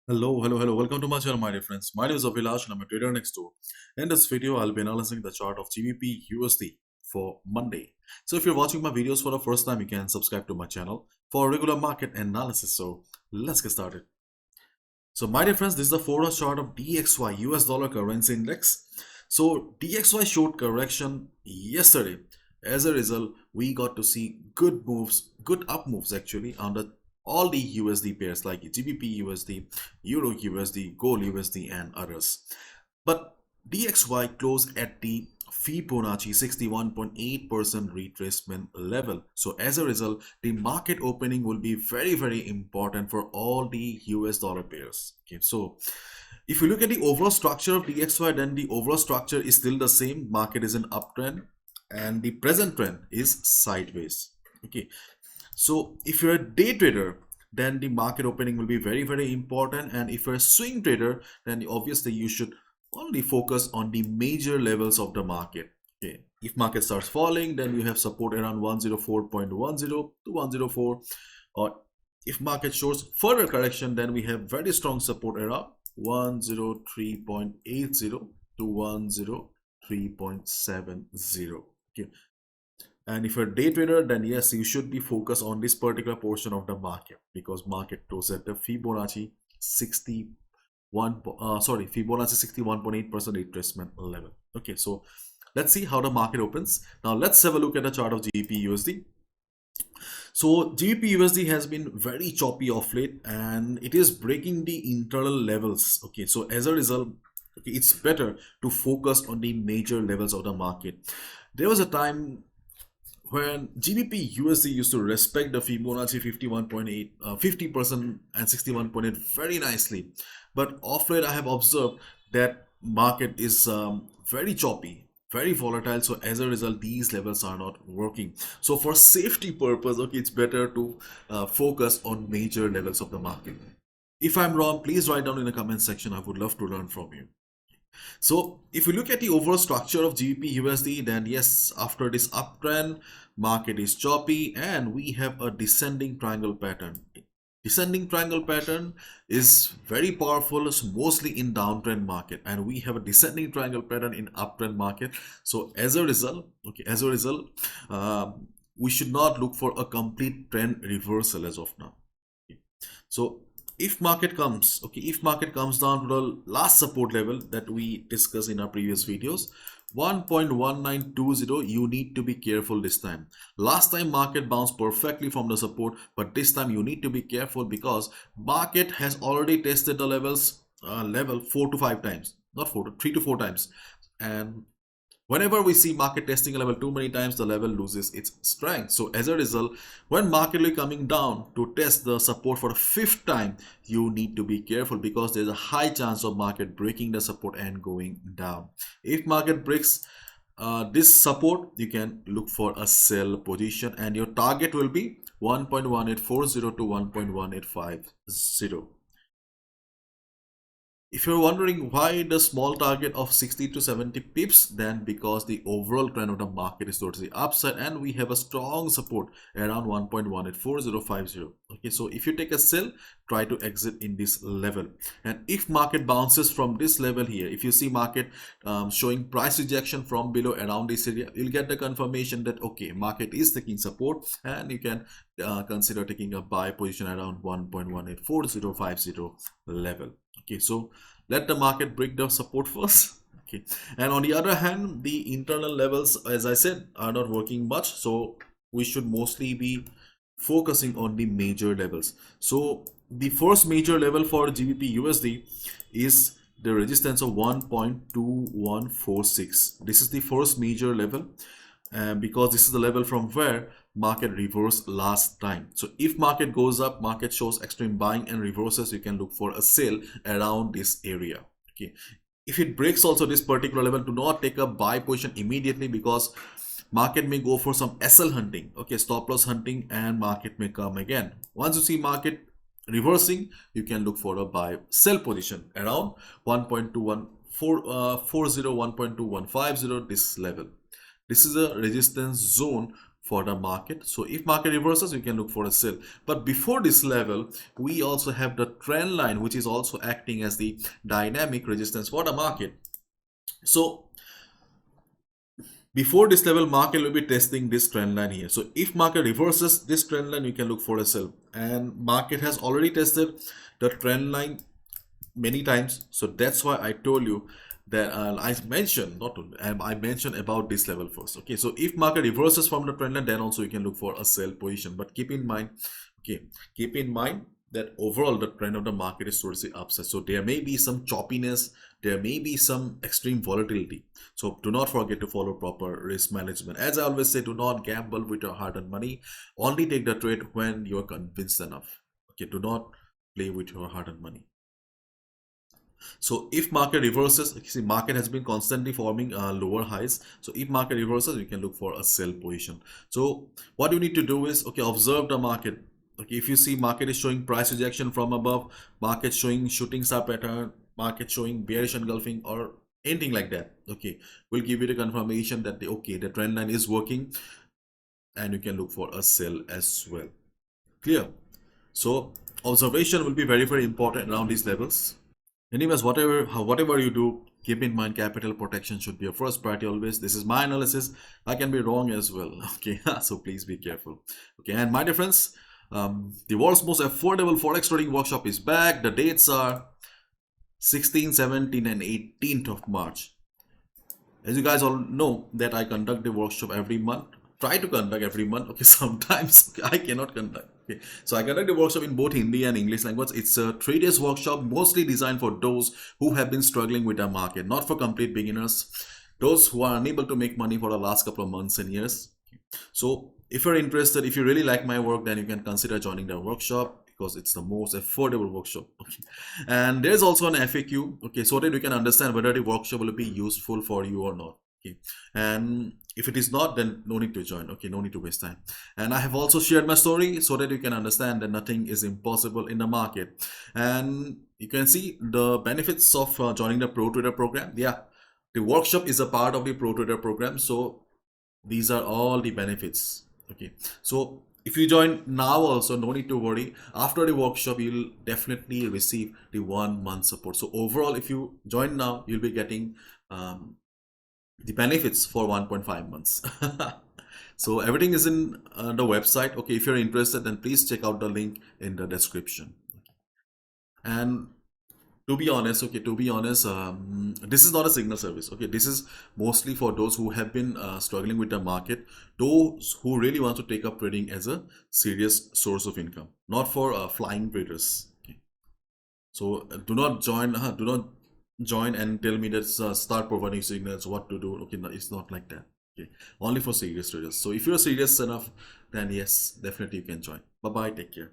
Hello. Welcome to my channel, my dear friends. My name is Abhilash and I'm a trader next door. In this video, I'll be analyzing the chart of GBPUSD for Monday. So if you're watching my videos for the first time, you can subscribe to my channel for regular market analysis. So let's get started. So my dear friends, this is the 4-hour chart of DXY US dollar currency index. So DXY showed correction yesterday. As a result, we got to see good moves, good up moves actually on all the USD pairs like GBP USD, Euro USD, Gold USD and others. But DXY closed at the Fibonacci 61.8% retracement level. So as a result, the market opening will be very important for all the US dollar pairs. Okay, so if you look at the overall structure of DXY, then the overall structure is still the same. Market is an uptrend and the present trend is sideways. Okay, so if you're a day trader, then the market opening will be very important. And if you're a swing trader, then obviously you should only focus on the major levels of the market. Okay. If market starts falling, then you have support around 104.10 to 104. Or if market shows further correction, then we have very strong support around 103.80 to 103.70. Okay. And if you're a day trader, then yes, you should be focused on this particular portion of the market because market closed at the Fibonacci 61.8% retracement level. Okay, so let's see how the market opens. Now let's have a look at the chart of GBPUSD. So GBPUSD has been very choppy of late and it is breaking the internal levels. Okay, so as a result, okay, it's better to focus on the major levels of the market. There was a time when GBPUSD used to respect the Fibonacci 51.8, 50% and 61.8 very nicely. But of late, I have observed that market is very choppy, very volatile. So as a result, these levels are not working. So for safety purpose, okay, it's better to focus on major levels of the market. If I'm wrong, please write down in the comment section. I would love to learn from you. So if you look at the overall structure of GBPUSD, then yes, after this uptrend, market is choppy and we have a descending triangle pattern. Descending triangle pattern is very powerful, mostly in downtrend market, and we have a descending triangle pattern in uptrend market. So as a result, we should not look for a complete trend reversal as of now. So if market comes down to the last support level that we discussed in our previous videos, 1.1920, you need to be careful this time. Last time market bounced perfectly from the support, but this time you need to be careful because market has already tested the level 4 to 5 times, not 4 to 3 to 4 times. And whenever we see market testing a level too many times, the level loses its strength. So as a result, when market is coming down to test the support for the 5th time, you need to be careful because there's a high chance of market breaking the support and going down. If market breaks this support, you can look for a sell position and your target will be 1.1840 to 1.1850. If you're wondering why the small target of 60 to 70 pips, then because the overall trend of the market is towards the upside and we have a strong support around 1.184050. Okay, so if you take a sell, try to exit in this level. And if market bounces from this level here, if you see market showing price rejection from below around this area, you'll get the confirmation that okay, market is taking support and you can consider taking a buy position around 1.184050 level. Okay, so let the market break the support first. Okay, and on the other hand, the internal levels, as I said, are not working much, so we should mostly be focusing on the major levels. So the first major level for GBPUSD is the resistance of 1.2146. This is the first major level, because this is the level from where market reversed last time. So if market goes up, market shows extreme buying and reverses, you can look for a sale around this area. Okay, if it breaks also this particular level, do not take a buy position immediately because market may go for some SL hunting, okay, stop loss hunting, and market may come again. Once you see market reversing, you can look for a buy sell position around 1.2140, 1.2150, this level. This is a resistance zone for the market. So if market reverses, you can look for a sell. But before this level, we also have the trend line, which is also acting as the dynamic resistance for the market. So before this level, market will be testing this trend line here. So if market reverses this trend line, you can look for a sell. And market has already tested the trend line many times. So that's why I told you that I mentioned, not only, I mentioned about this level first. Okay, so if market reverses from the trend line, then also you can look for a sell position. But keep in mind, okay, keep in mind that overall the trend of the market is towards the upside. So there may be some choppiness, there may be some extreme volatility. So do not forget to follow proper risk management. As I always say, do not gamble with your hard-earned money. Only take the trade when you are convinced enough. Okay, do not play with your hard-earned money. So if market reverses, see market has been constantly forming lower highs. So if market reverses, you can look for a sell position. So what you need to do is, okay, observe the market. Okay, if you see market is showing price rejection from above, market showing shooting star pattern, market showing bearish engulfing or anything like that, okay, will give you the confirmation that the trend line is working and you can look for a sell as well. Clear? So observation will be very, very important around these levels. Anyways, whatever you do, keep in mind capital protection should be your first priority always. This is my analysis. I can be wrong as well. Okay, so please be careful. Okay, and my dear friends, the world's most affordable forex trading workshop is back. The dates are 16th, 17th, and 18th of March. As you guys all know that I conduct the workshop every month. Try to conduct every month. Okay, sometimes I cannot conduct. Okay, so I conduct the workshop in both Hindi and English language. It's a 3 days workshop, mostly designed for those who have been struggling with the market, not for complete beginners, those who are unable to make money for the last couple of months and years. So if you're interested, if you really like my work, then you can consider joining the workshop because it's the most affordable workshop. Okay. And there's also an FAQ, okay, so that you can understand whether the workshop will be useful for you or not. Okay, and if it is not, then no need to join. Okay, no need to waste time. And I have also shared my story so that you can understand that nothing is impossible in the market. And you can see the benefits of joining the Pro Trader program. Yeah, the workshop is a part of the Pro Trader program. So these are all the benefits. Okay, so if you join now also, no need to worry. After the workshop, you'll definitely receive the 1 month support. So overall, if you join now, you'll be getting the benefits for 1.5 months. So everything is in the website. Okay, if you're interested, then please check out the link in the description. And to be honest, this is not a signal service. Okay, this is mostly for those who have been struggling with the market, those who really want to take up trading as a serious source of income, not for flying traders. Okay. So do not join and tell me that start providing signals what to do. Okay, no, it's not like that. Okay, only for serious traders. So if you're serious enough, then yes, definitely you can join. Bye bye, take care.